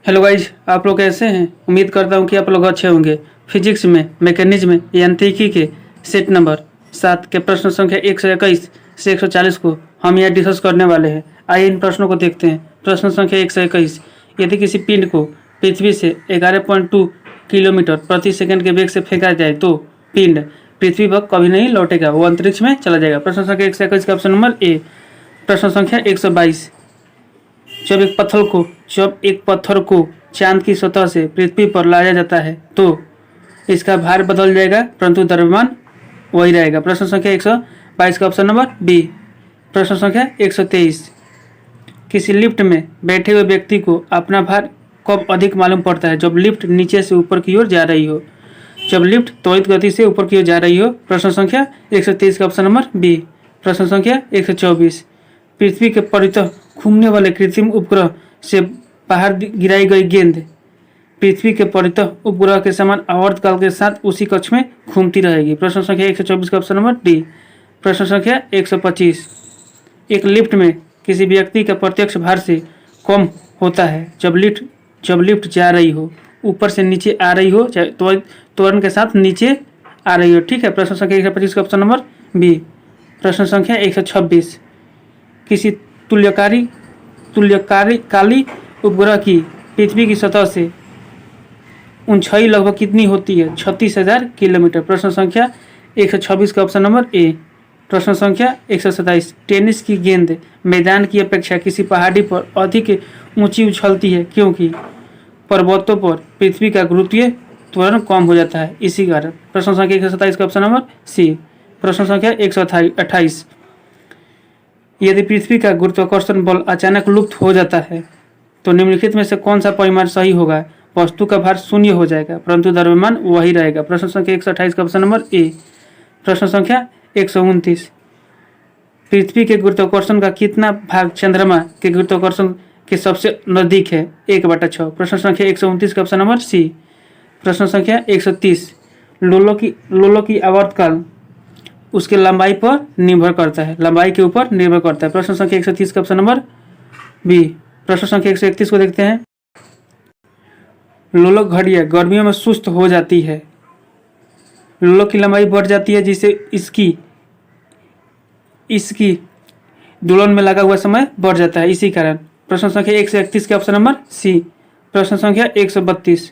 Hello guys, आप लोग कैसे हैं। उम्मीद करता हूं कि आप लोग अच्छे होंगे। फिजिक्स में मैकेनिज्म यांत्रिकी के सेट नंबर 7 के प्रश्न संख्या 121 से 140 को हम यहाँ डिस्कस करने वाले हैं। आइए इन प्रश्नों को देखते हैं। प्रश्न संख्या 121, यदि किसी पिंड को पृथ्वी से 11.2 किलोमीटर प्रति सेकंड के वेग से फेंका जाए तो पिंड पृथ्वी पर कभी नहीं लौटेगा, वो अंतरिक्ष में चला जाएगा। प्रश्न संख्या 121 का ऑप्शन नंबर ए। प्रश्न संख्या 122, जब एक पत्थर को चांद की सतह से पृथ्वी पर लाया जाता है तो इसका भार बदल जाएगा परंतु द्रव्यमान वही रहेगा। प्रश्न संख्या 122 का ऑप्शन नंबर बी। प्रश्न संख्या 123, किसी लिफ्ट में बैठे हुए व्यक्ति को अपना भार कब अधिक मालूम पड़ता है, जब लिफ्ट नीचे से ऊपर की ओर जा रही हो, जब लिफ्ट त्वरित गति से ऊपर की ओर जा रही हो। प्रश्न संख्या 123 का ऑप्शन नंबर बी। प्रश्न संख्या 124, पृथ्वी के परितः घूमने वाले कृत्रिम उपग्रह से बाहर गिराई गई गेंद पृथ्वी के परितः उपग्रह के समान आवर्तकाल के साथ उसी कक्ष में घूमती रहेगी। प्रश्न संख्या 124 का ऑप्शन नंबर डी। प्रश्न संख्या 125, एक लिफ्ट में किसी व्यक्ति का प्रत्यक्ष भार से कम होता है जब लिफ्ट जा रही हो, ऊपर से नीचे आ रही हो, चाहे त्वरण के साथ नीचे आ रही हो। ठीक है। प्रश्न संख्या 125 का ऑप्शन नंबर बी। प्रश्न संख्या 126, किसी तुल्यकाली उपग्रह की पृथ्वी की सतह से ऊंचाई लगभग कितनी होती है, 36,000 किलोमीटर। प्रश्न संख्या 126 का ऑप्शन नंबर ए। प्रश्न संख्या 127, टेनिस की गेंद मैदान की अपेक्षा किसी पहाड़ी पर अधिक ऊंची उछलती है क्योंकि पर्वतों पर पृथ्वी का गुरुत्वीय त्वरण कम हो जाता है, इसी कारण। प्रश्न संख्या 127 का ऑप्शन नंबर सी। प्रश्न संख्या 128, यदि पृथ्वी का गुरुत्वाकर्षण बल अचानक लुप्त हो जाता है तो निम्नलिखित में से कौन सा परिमाण सही होगा, वस्तु का भार शून्य हो जाएगा परंतु द्रव्यमान वही रहेगा। प्रश्न संख्या 128 का ऑप्शन नंबर ए। प्रश्न संख्या 129, पृथ्वी के गुरुत्वाकर्षण का कितना भाग चंद्रमा के गुरुत्वाकर्षण के सबसे नजदीक है, 1/6। प्रश्न संख्या 129 का ऑप्शन नंबर सी। प्रश्न संख्या 130, लोलो की आवर्तकाल उसके लंबाई पर निर्भर करता है, लंबाई के ऊपर निर्भर करता है। प्रश्न संख्या 130 का ऑप्शन नंबर बी। प्रश्न संख्या 131 को देखते हैं। लोलो घड़ियां गर्मियों में सुस्त हो जाती है, लोलो की लंबाई बढ़ जाती है जिससे इसकी दोलन में लगा हुआ समय बढ़ जाता है, इसी कारण। प्रश्न संख्या 131 के ऑप्शन नंबर सी। प्रश्न संख्या 132,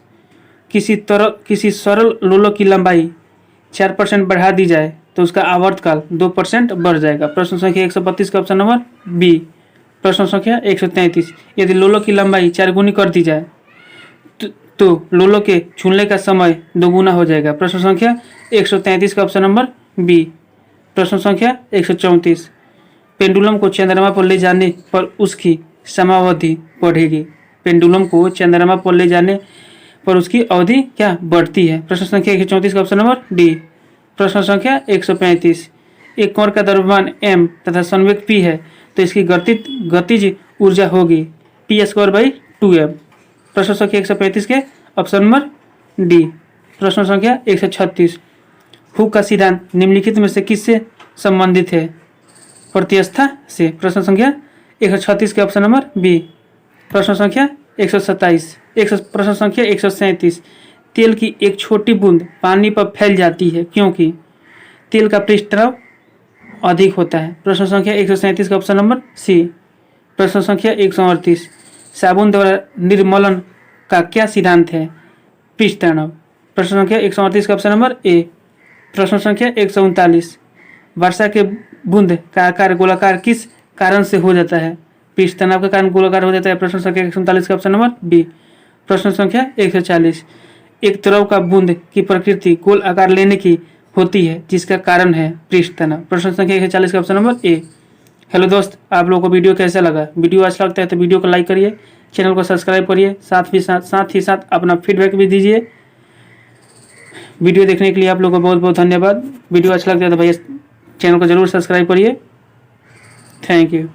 किसी सरल लोलो की लंबाई 4% बढ़ा दी जाए तो उसका आवर्तकाल 2% बढ़ जाएगा। प्रश्न संख्या 132 का ऑप्शन नंबर बी। प्रश्न संख्या 133, यदि लोलो की लंबाई 4 गुनी कर दी जाए तो लोलो के झूलने का समय 2 गुना हो जाएगा। प्रश्न संख्या 133 का ऑप्शन नंबर बी। प्रश्न संख्या 134, पेंडुलम को चंद्रमा पर ले जाने पर उसकी समावधि बढ़ेगी, पेंडुलम को चंद्रमा पर ले जाने पर उसकी अवधि क्या बढ़ती है। प्रश्न संख्या 134 का ऑप्शन नंबर डी। प्रश्न संख्या 135, एक कण का द्रव्यमान m तथा संवेग p है तो इसकी गतिज ऊर्जा होगी p²/2m। प्रश्न संख्या 135 के ऑप्शन नंबर डी। प्रश्न संख्या 136, हुक का सिद्धांत निम्नलिखित में से किससे संबंधित है, प्रत्यवस्था से। प्रश्न संख्या 136 के ऑप्शन नंबर बी। प्रश्न संख्या 127, प्रश्न संख्या 137, तेल की एक छोटी बूंद पानी पर फैल जाती है क्योंकि तेल का पृष्ठतनाव अधिक होता है। प्रश्न संख्या 137 का ऑप्शन नंबर सी। प्रश्न संख्या 138, साबुन द्वारा निर्मलन का क्या सिद्धांत है, पृष्ठतनाव। प्रश्न संख्या 138 का ऑप्शन नंबर ए। प्रश्न संख्या 139, वर्षा के बूंद का आकार गोलाकार किस कारण से हो जाता है, पृष्ठतनाव के कारण गोलाकार हो जाता है। प्रश्न संख्या 139 का ऑप्शन नंबर बी। प्रश्न संख्या 140, एक द्रव का बूंद की प्रकृति गोल आकार लेने की होती है जिसका कारण है पृष्ठतनाव। प्रश्न संख्या 140 का ऑप्शन नंबर ए। हेलो दोस्त, आप लोगों को वीडियो कैसा लगा। वीडियो अच्छा लगता है तो वीडियो को लाइक करिए, चैनल को सब्सक्राइब करिए, साथ ही साथ अपना फीडबैक भी दीजिए। वीडियो देखने के लिए आप लोगों को बहुत बहुत धन्यवाद। वीडियो अच्छा लगता है तो भैया चैनल को जरूर सब्सक्राइब करिए। Thank you.